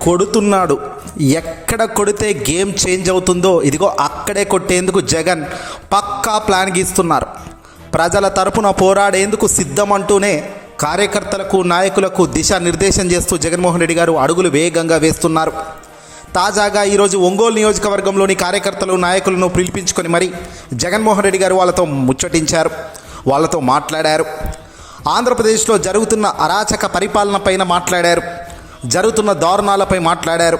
కొడుతున్నాడు. ఎక్కడ కొడితే గేమ్ చేంజ్ అవుతుందో ఇదిగో అక్కడే కొట్టేందుకు జగన్ పక్కా ప్లాన్ గీస్తున్నారు. ప్రజల తరపున పోరాడేందుకు సిద్ధమంటూనే కార్యకర్తలకు నాయకులకు దిశానిర్దేశం చేస్తూ జగన్మోహన్ రెడ్డి గారు అడుగులు వేగంగా వేస్తున్నారు. తాజాగా ఈరోజు ఒంగోలు నియోజకవర్గంలోని కార్యకర్తలు నాయకులను పిలిపించుకొని మరి జగన్మోహన్ రెడ్డి గారు వాళ్ళతో ముచ్చటించారు, వాళ్ళతో మాట్లాడారు. ఆంధ్రప్రదేశ్లో జరుగుతున్న అరాచక పరిపాలనపైన మాట్లాడారు, జరుగుతున్న దారుణాలపై మాట్లాడారు.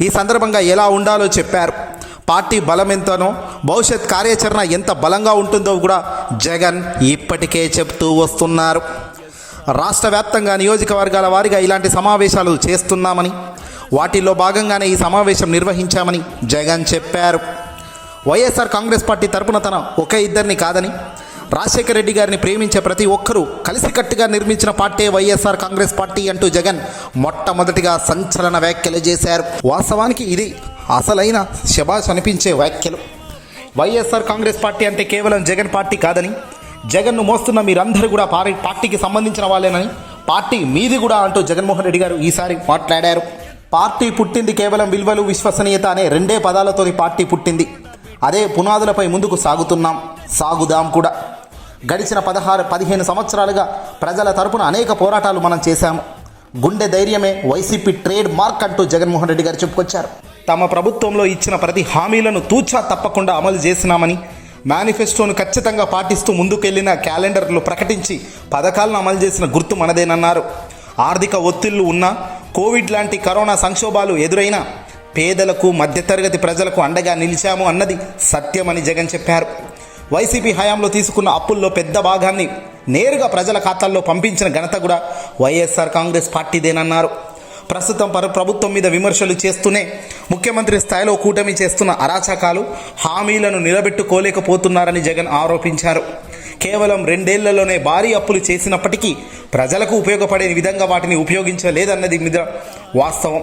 ఈ సందర్భంగా ఎలా ఉండాలో చెప్పారు. పార్టీ బలం ఎంతనో భవిష్యత్ కార్యాచరణ ఎంత బలంగా ఉంటుందో కూడా జగన్ ఇప్పటికే చెప్తూ వస్తున్నారు. రాష్ట్ర వ్యాప్తంగా నియోజకవర్గాల వారీగా ఇలాంటి సమావేశాలు చేస్తున్నామని, వాటిల్లో భాగంగానే ఈ సమావేశం నిర్వహించామని జగన్ చెప్పారు. వైఎస్ఆర్ కాంగ్రెస్ పార్టీ తరపున తన ఒక ఇద్దరిని కాదని, రాజశేఖర రెడ్డి గారిని ప్రేమించే ప్రతి ఒక్కరూ కలిసికట్టుగా నిర్మించిన పార్టీ వైఎస్ఆర్ కాంగ్రెస్ పార్టీ అంటూ జగన్ మొట్టమొదటిగా సంచలన వ్యాఖ్యలు చేశారు. వాస్తవానికి ఇది అసలైన శభాష్ అనిపించే వ్యాఖ్యలు. వైఎస్ఆర్ కాంగ్రెస్ పార్టీ అంటే కేవలం జగన్ పార్టీ కాదని, జగన్ను మోస్తున్న మీరందరూ కూడా పార్టీకి సంబంధించిన వాళ్ళేనని, పార్టీ మీది కూడా అంటూ జగన్మోహన్ రెడ్డి గారు ఈసారి మాట్లాడారు. పార్టీ పుట్టింది కేవలం విలువలు, విశ్వసనీయత అనే రెండే పదాలతోని పార్టీ పుట్టింది. అదే పునాదులపై ముందుకు సాగుదాం కూడా. గడిచిన 15 సంవత్సరాలుగా ప్రజల తరపున అనేక పోరాటాలు మనం చేశాము. గుండె ధైర్యమే వైసీపీ ట్రేడ్ మార్క్ అంటూ జగన్మోహన్ రెడ్డి గారు చెప్పుకొచ్చారు. తమ ప్రభుత్వంలో ఇచ్చిన ప్రతి హామీలను తూచా తప్పకుండా అమలు చేసినామని, మేనిఫెస్టోను ఖచ్చితంగా పాటిస్తూ ముందుకెళ్లిన క్యాలెండర్లు ప్రకటించి పథకాలను అమలు చేసిన గుర్తు మనదేనన్నారు. ఆర్థిక ఒత్తిళ్లు ఉన్నా, కోవిడ్ లాంటి కరోనా సంక్షోభాలు ఎదురైనా పేదలకు, మధ్యతరగతి ప్రజలకు అండగా నిలిచాము అన్నది సత్యమని జగన్ చెప్పారు. వైసీపీ హయాంలో తీసుకున్న అప్పుల్లో పెద్ద భాగాన్ని నేరుగా ప్రజల ఖాతాల్లో పంపించిన ఘనత కూడా వైఎస్ఆర్ కాంగ్రెస్ పార్టీదేనన్నారు. ప్రస్తుతం ప్రభుత్వం మీద విమర్శలు చేస్తూనే ముఖ్యమంత్రి స్థాయిలో కూటమి చేస్తున్న అరాచకాలు, హామీలను నిలబెట్టుకోలేకపోతున్నారని జగన్ ఆరోపించారు. కేవలం 2 ఏళ్లలోనే భారీ అప్పులు చేసినప్పటికీ ప్రజలకు ఉపయోగపడే విధంగా వాటిని ఉపయోగించలేదన్నది మీద వాస్తవం.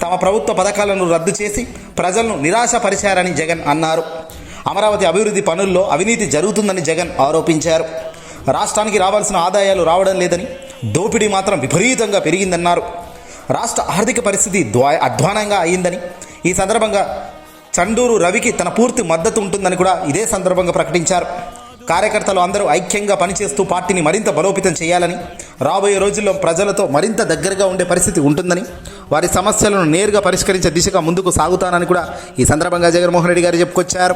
తమ ప్రభుత్వ పథకాలను రద్దు చేసి ప్రజలను నిరాశపరిచారని జగన్ అన్నారు. అమరావతి అభివృద్ధి పనుల్లో అవినీతి జరుగుతుందని జగన్ ఆరోపించారు. రాష్ట్రానికి రావాల్సిన ఆదాయాలు రావడం లేదని, దోపిడీ మాత్రం విపరీతంగా పెరిగిందన్నారు. రాష్ట్ర ఆర్థిక పరిస్థితి అధ్వానంగా అయిందని, ఈ సందర్భంగా చండూరు రవికి తన పూర్తి మద్దతు ఉంటుందని కూడా ఇదే సందర్భంగా ప్రకటించారు. కార్యకర్తలు అందరూ ఐక్యంగా పనిచేస్తూ పార్టీని మరింత బలోపేతం చేయాలని, రాబోయే రోజుల్లో ప్రజలతో మరింత దగ్గరగా ఉండే పరిస్థితి ఉంటుందని, వారి సమస్యలను నేరుగా పరిష్కరించే దిశగా ముందుకు సాగుతానని కూడా ఈ సందర్భంగా జగన్మోహన్ రెడ్డి గారు చెప్పుకొచ్చారు.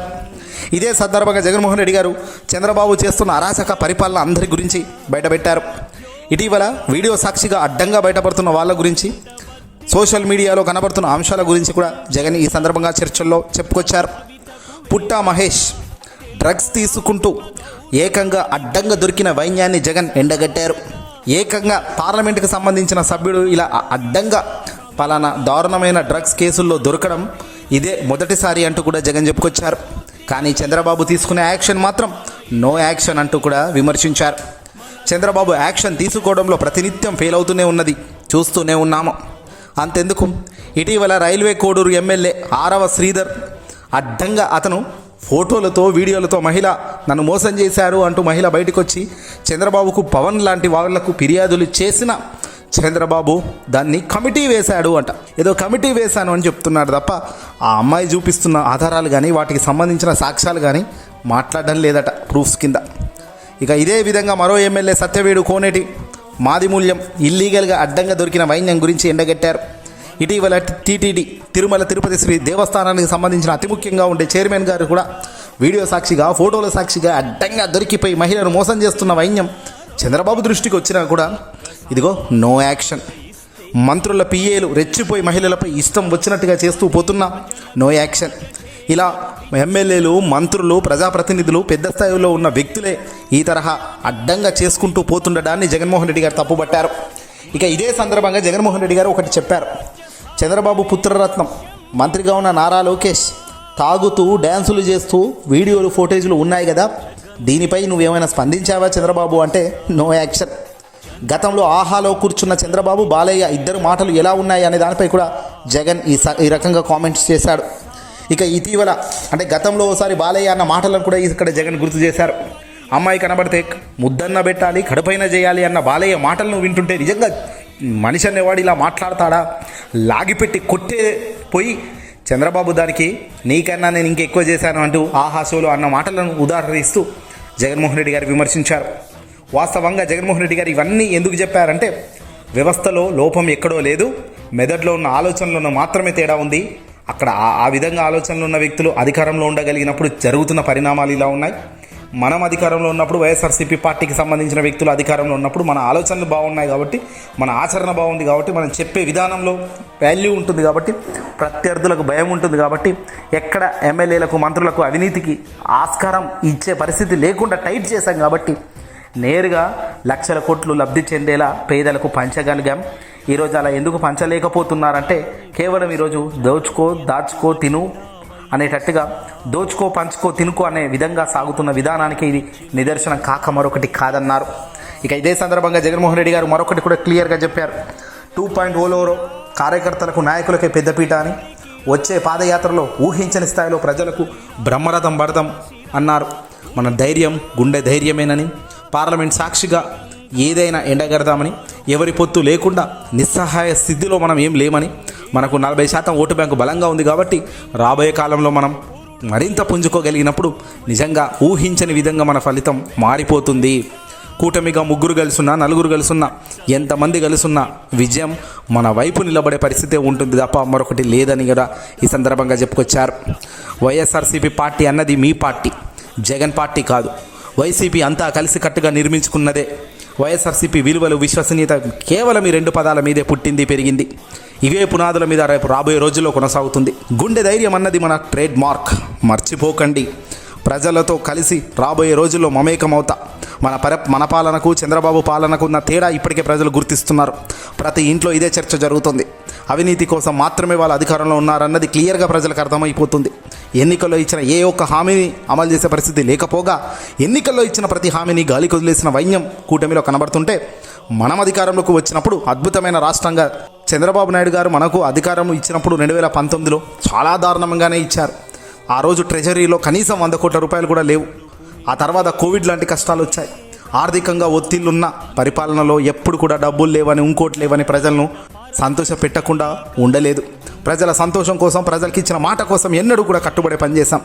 ఇదే సందర్భంగా జగన్మోహన్ రెడ్డి గారు చంద్రబాబు చేస్తున్న అరాచక పరిపాలన అందరి గురించి బయటపెట్టారు. ఇటీవల వీడియో సాక్షిగా అడ్డంగా బయటపడుతున్న వాళ్ళ గురించి, సోషల్ మీడియాలో కనబడుతున్న అంశాల గురించి కూడా జగన్ ఈ సందర్భంగా చర్చల్లో చెప్పుకొచ్చారు. పుట్టా మహేష్ డ్రగ్స్ తీసుకుంటూ ఏకంగా అడ్డంగా దొరికిన వైన్యాన్ని జగన్ ఎండగట్టారు. ఏకంగా పార్లమెంటుకు సంబంధించిన సభ్యుడు ఇలా అడ్డంగా పలానా దారుణమైన డ్రగ్స్ కేసుల్లో దొరకడం ఇదే మొదటిసారి అంటూ కూడా జగన్ చెప్పుకొచ్చారు. కానీ చంద్రబాబు తీసుకునే యాక్షన్ మాత్రం నో యాక్షన్ అంటూ కూడా విమర్శించారు. చంద్రబాబు యాక్షన్ తీసుకోవడంలో ప్రతినిత్యం ఫెయిల్ అవుతూనే ఉన్నది, చూస్తూనే ఉన్నాము. అంతెందుకు, ఇటీవల రైల్వే కోడూరు ఎమ్మెల్యే ఆరవ శ్రీధర్ అడ్డంగా అతను ఫోటోలతో, వీడియోలతో మహిళ నన్ను మోసం చేశారు అంటూ మహిళ బయటకు వచ్చి చంద్రబాబుకు, పవన్ లాంటి వాళ్ళకు ఫిర్యాదులు చేసిన చంద్రబాబు దాన్ని కమిటీ వేశాడు అంట. ఏదో కమిటీ వేశాను అని చెప్తున్నాడు తప్ప ఆ అమ్మాయి చూపిస్తున్న ఆధారాలు కానీ, వాటికి సంబంధించిన సాక్ష్యాలు కానీ మాట్లాడడం లేదట ప్రూఫ్స్ కింద. ఇక ఇదే విధంగా మరో ఎమ్మెల్యే సత్యవేడు కోనేటి మాదిమూల్యం ఇల్లీగల్గా అడ్డంగా దొరికిన వైన్యం గురించి ఎండగట్టారు. ఇటీవల టీటీడీ తిరుమల తిరుపతి శ్రీ దేవస్థానానికి సంబంధించిన అతి ముఖ్యంగా ఉండే చైర్మన్ గారు కూడా వీడియో సాక్షిగా, ఫోటోల సాక్షిగా అడ్డంగా దొరికిపోయి మహిళను మోసం చేస్తున్న వైన్యం చంద్రబాబు దృష్టికి వచ్చినా కూడా ఇదిగో నో యాక్షన్. మంత్రుల పిఏలు రెచ్చిపోయి మహిళలపై ఇష్టం వచ్చినట్టుగా చేస్తూ పోతున్నా నో యాక్షన్. ఇలా ఎమ్మెల్యేలు, మంత్రులు, ప్రజాప్రతినిధులు, పెద్ద స్థాయిలో ఉన్న వ్యక్తులే ఈ తరహా అడ్డంగా చేసుకుంటూ పోతుండడాన్ని జగన్మోహన్ రెడ్డి గారు తప్పుపట్టారు. ఇక ఇదే సందర్భంగా జగన్మోహన్ రెడ్డి గారు ఒకటి చెప్పారు. చంద్రబాబు పుత్రరత్నం మంత్రిగా ఉన్న నారా లోకేష్ తాగుతూ డ్యాన్సులు చేస్తూ వీడియోలు, ఫోటేజీలు ఉన్నాయి కదా, దీనిపై నువ్వేమైనా స్పందించావా చంద్రబాబు అంటే నో యాక్షన్. గతంలో ఆహాలో కూర్చున్న చంద్రబాబు, బాలయ్య ఇద్దరు మాటలు ఎలా ఉన్నాయి అనే దానిపై కూడా జగన్ ఈ రకంగా కామెంట్స్ చేశాడు. ఇక ఇటీవల అంటే గతంలో ఒకసారి బాలయ్య అన్న మాటలను కూడా ఇక్కడ జగన్ గుర్తు చేశారు. అమ్మాయి కనబడితే ముద్దన్న పెట్టాలి, కడుపైన చేయాలి అన్న బాలయ్య మాటలను వింటుంటే నిజంగా మనిషి అనేవాడు ఇలా మాట్లాడతాడా, లాగిపెట్టి కొట్టే పోయి చంద్రబాబు దానికి నీకన్నా నేను ఇంకెక్కువ చేశాను అంటూ ఆహా షోలో అన్న మాటలను ఉదాహరిస్తూ జగన్మోహన్ రెడ్డి గారు విమర్శించారు. వాస్తవంగా జగన్మోహన్ రెడ్డి గారు ఇవన్నీ ఎందుకు చెప్పారంటే వ్యవస్థలో లోపం ఎక్కడో లేదు, మెదడులో ఉన్న ఆలోచనలో మాత్రమే తేడా ఉంది. అక్కడ ఆ విధంగా ఆలోచనలు ఉన్న వ్యక్తులు అధికారంలో ఉండగలిగినప్పుడు జరుగుతున్న పరిణామాలు ఇలా ఉన్నాయి. మనం అధికారంలో ఉన్నప్పుడు వైఎస్ఆర్సీపీ పార్టీకి సంబంధించిన వ్యక్తులు అధికారంలో ఉన్నప్పుడు మన ఆలోచనలు బాగున్నాయి కాబట్టి, మన ఆచరణ బాగుంది కాబట్టి, మనం చెప్పే విధానంలో వాల్యూ ఉంటుంది కాబట్టి, ప్రత్యర్థులకు భయం ఉంటుంది కాబట్టి, ఎక్కడ ఎమ్మెల్యేలకు మంత్రులకు అవినీతికి ఆస్కారం ఇచ్చే పరిస్థితి లేకుండా టైట్ చేశాం కాబట్టి నేరుగా లక్షల కోట్లు లబ్ధి చెందేలా పేదలకు పంచగలిగాం. ఈరోజు అలా ఎందుకు పంచలేకపోతున్నారంటే కేవలం ఈరోజు దోచుకో దాచుకో తిను అనేటట్టుగా దోచుకో పంచుకో తినుకో అనే విధంగా సాగుతున్న విధానానికి ఇది నిదర్శనం కాక మరొకటి కాదన్నారు. ఇక ఇదే సందర్భంగా జగన్మోహన్ రెడ్డి గారు మరొకటి కూడా క్లియర్గా చెప్పారు. 2.0లో కార్యకర్తలకు నాయకులకే పెద్దపీట అని, వచ్చే పాదయాత్రలో ఊహించని స్థాయిలో ప్రజలకు బ్రహ్మరథం పడదాం అన్నారు. మన ధైర్యం గుండె ధైర్యమేనని, పార్లమెంట్ సాక్షిగా ఏదైనా ఎండగడదామని, ఎవరి పొత్తు లేకుండా నిస్సహాయ స్థితిలో మనం ఏం లేమని, మనకు 40% ఓటు బ్యాంకు బలంగా ఉంది కాబట్టి రాబోయే కాలంలో మనం మరింత పుంజుకోగలిగినప్పుడు నిజంగా ఊహించని విధంగా మన ఫలితం మారిపోతుంది. కూటమిగా 3 కలిసున్నా 4 కలిసున్నా ఎంతమంది కలిసున్నా విజయం మన వైపు నిలబడే పరిస్థితే ఉంటుంది తప్ప మరొకటి లేదని కూడా ఈ సందర్భంగా చెప్పుకొచ్చారు. వైఎస్ఆర్సీపీ పార్టీ అన్నది మీ పార్టీ, జగన్ పార్టీ కాదు. వైసీపీ అంతా కలిసికట్టుగా నిర్మించుకున్నదే. వైఎస్ఆర్సీపీ విలువలు విశ్వసనీయత కేవలం ఈ 2 పదాల మీదే పుట్టింది పెరిగింది. ఇవే పునాదుల మీద రేపు రాబోయే రోజుల్లో కొనసాగుతుంది. గుండె ధైర్యం అన్నది మన ట్రేడ్ మార్క్, మర్చిపోకండి. ప్రజలతో కలిసి రాబోయే రోజుల్లో మమేకమవుతా. మన పాలనకు చంద్రబాబు పాలనకు ఉన్న తేడా ఇప్పటికే ప్రజలు గుర్తిస్తున్నారు. ప్రతి ఇంట్లో ఇదే చర్చ జరుగుతుంది. అవినీతి కోసం మాత్రమే వాళ్ళు అధికారంలో ఉన్నారన్నది క్లియర్గా ప్రజలకు అర్థమైపోతుంది. ఎన్నికల్లో ఇచ్చిన ఏ ఒక్క హామీని అమలు చేసే పరిస్థితి లేకపోగా ఎన్నికల్లో ఇచ్చిన ప్రతి హామీని గాలికి వదిలేసిన వైన్యం కూటమిలో కనబడుతుంటే, మనం అధికారంలోకి వచ్చినప్పుడు అద్భుతమైన రాష్ట్రంగా చంద్రబాబు నాయుడు గారు మనకు అధికారం ఇచ్చినప్పుడు 2019లో చాలా దారుణంగానే ఇచ్చారు. ఆ రోజు ట్రెజరీలో కనీసం 100 కోట్ల రూపాయలు కూడా లేవు. ఆ తర్వాత కోవిడ్ లాంటి కష్టాలు వచ్చాయి. ఆర్థికంగా ఒత్తిళ్లున్న పరిపాలనలో ఎప్పుడు కూడా డబ్బులు లేవని ఇంకోటి లేవని ప్రజలను సంతోష పెట్టకుండా ఉండలేదు. ప్రజల సంతోషం కోసం, ప్రజలకు ఇచ్చిన మాట కోసం ఎన్నడూ కూడా కట్టుబడి పనిచేశాం.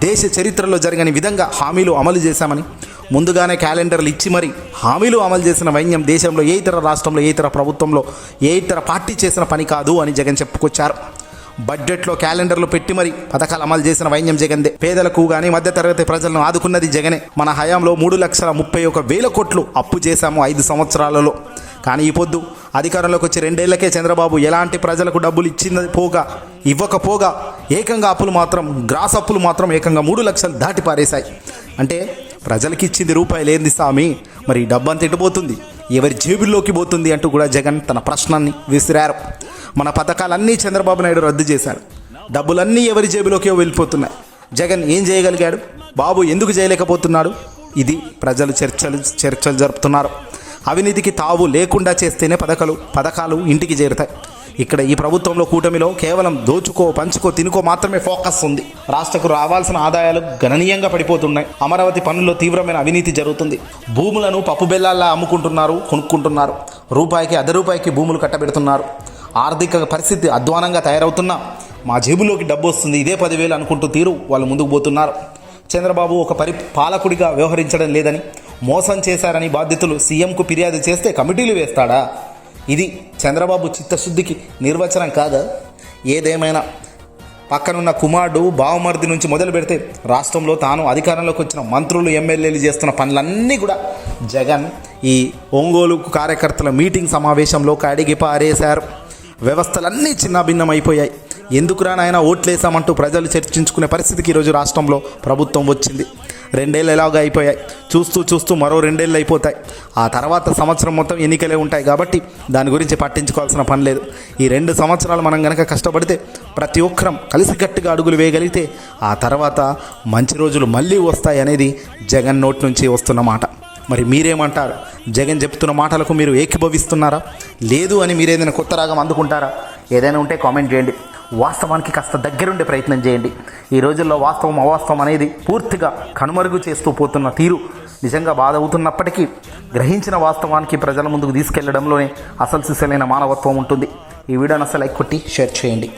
దేశ చరిత్రలో జరగని విధంగా హామీలు అమలు చేశామని ముందుగానే క్యాలెండర్లు ఇచ్చి మరి హామీలు అమలు చేసిన వైన్యం దేశంలో ఏ ఇతర రాష్ట్రంలో, ఏ ఇతర ప్రభుత్వంలో, ఏ ఇతర పార్టీ చేసిన పని కాదు అని జగన్ చెప్పుకొచ్చారు. బడ్జెట్లో క్యాలెండర్లు పెట్టి మరి పథకాలు అమలు చేసిన వైన్యం జగన్దే. పేదలకు కానీ మధ్యతరగతి ప్రజలను ఆదుకున్నది జగనే. మన హయాంలో 3,31,000 కోట్లు అప్పు చేశాము 5 సంవత్సరాలలో. కానీ ఈ పొద్దు అధికారంలోకి వచ్చి 2 ఏళ్లకే చంద్రబాబు ఎలాంటి ప్రజలకు డబ్బులు ఇవ్వకపోగా ఏకంగా అప్పులు మాత్రం గ్రాస్ అప్పులు మాత్రం ఏకంగా 3 లక్షలు దాటి పారేశాయి. అంటే ప్రజలకి ఇచ్చింది రూపాయలు ఏంది స్వామి, మరి డబ్బంతా ఎటుపోతుంది, ఎవరి జేబుల్లోకి పోతుంది అంటూ కూడా జగన్ తన ప్రశ్నని విసిరారు. మన పథకాలన్నీ చంద్రబాబు నాయుడు రద్దు చేశారు. డబ్బులన్నీ ఎవరి జేబులోకి వెళ్ళిపోతున్నాయి. జగన్ ఏం చేయగలిగాడు, బాబు ఎందుకు చేయలేకపోతున్నాడు? ఇది ప్రజలు చర్చలు జరుపుతున్నారు. అవినీతికి తావు లేకుండా చేస్తేనే పథకాలు ఇంటికి చేరుతాయి. ఇక్కడ ఈ ప్రభుత్వంలో కూటమిలో కేవలం దోచుకో పంచుకో తినుకో మాత్రమే ఫోకస్ ఉంది. రాష్ట్రకు రావాల్సిన ఆదాయాలు గణనీయంగా పడిపోతున్నాయి. అమరావతి పనుల్లో తీవ్రమైన అవినీతి జరుగుతుంది. భూములను పప్పు బెల్లాల్లా అమ్ముకుంటున్నారు, కొనుక్కుంటున్నారు. రూపాయికి అర్ధ రూపాయికి భూములు కట్టబెడుతున్నారు. ఆర్థిక పరిస్థితి అధ్వానంగా తయారవుతున్నా మా జేబులోకి డబ్బు వస్తుంది, ఇదే 10,000 అనుకుంటూ తీరు వాళ్ళు ముందుకు పోతున్నారు. చంద్రబాబు ఒక పాలకుడిగా వ్యవహరించడం లేదని, మోసం చేశారని బాధితులు సీఎంకు ఫిర్యాదు చేస్తే కమిటీలు వేస్తాడా? ఇది చంద్రబాబు చిత్తశుద్ధికి నిర్వచనం కాదా? ఏదేమైనా పక్కనున్న కుమారుడు బావమర్ది నుంచి మొదలు పెడితే రాష్ట్రంలో తాను అధికారంలోకి వచ్చిన మంత్రులు ఎమ్మెల్యేలు చేస్తున్న పనులన్నీ కూడా జగన్ ఈ ఒంగోలు కార్యకర్తల మీటింగ్ సమావేశంలో కడిగి పారేశారు. వ్యవస్థలన్నీ చిన్నాభిన్నమైపోయాయి. ఎందుకురా నాయన ఓట్లేసామంటూ ప్రజలు చర్చించుకునే పరిస్థితికి ఈరోజు రాష్ట్రంలో ప్రభుత్వం వచ్చింది. 2 ఏళ్ళు ఎలాగో అయిపోయాయి. చూస్తూ మరో 2 ఏళ్ళు అయిపోతాయి. ఆ తర్వాత సంవత్సరం మొత్తం ఎన్నికలే ఉంటాయి కాబట్టి దాని గురించి పట్టించుకోవాల్సిన పని లేదు. ఈ 2 సంవత్సరాలు మనం కనుక కష్టపడితే ప్రతి ఒక్కరం కలిసికట్టుగా అడుగులు వేయగలిగితే ఆ తర్వాత మంచి రోజులు మళ్ళీ వస్తాయి అనేది జగన్ నోటి నుంచి వస్తున్న మాట. మరి మీరేమంటారు? జగన్ చెప్తున్న మాటలకు మీరు ఏకీభవిస్తున్నారా? లేదు అని మీరేదైనా కొత్త రాగం అందుకుంటారా? ఏదైనా ఉంటే కామెంట్ చేయండి. వాస్తవానికి కాస్త దగ్గరుండే ప్రయత్నం చేయండి. ఈ రోజుల్లో వాస్తవం అవాస్తవం అనేది పూర్తిగా కనుమరుగు చేస్తూ పోతున్న తీరు నిజంగా బాధ అవుతున్నప్పటికీ గ్రహించిన వాస్తవానికి ప్రజల ముందుకు తీసుకెళ్లడంలోనే అసలు సిసలైన మానవత్వం ఉంటుంది. ఈ వీడియోని అసలు లైక్ కొట్టి షేర్ చేయండి.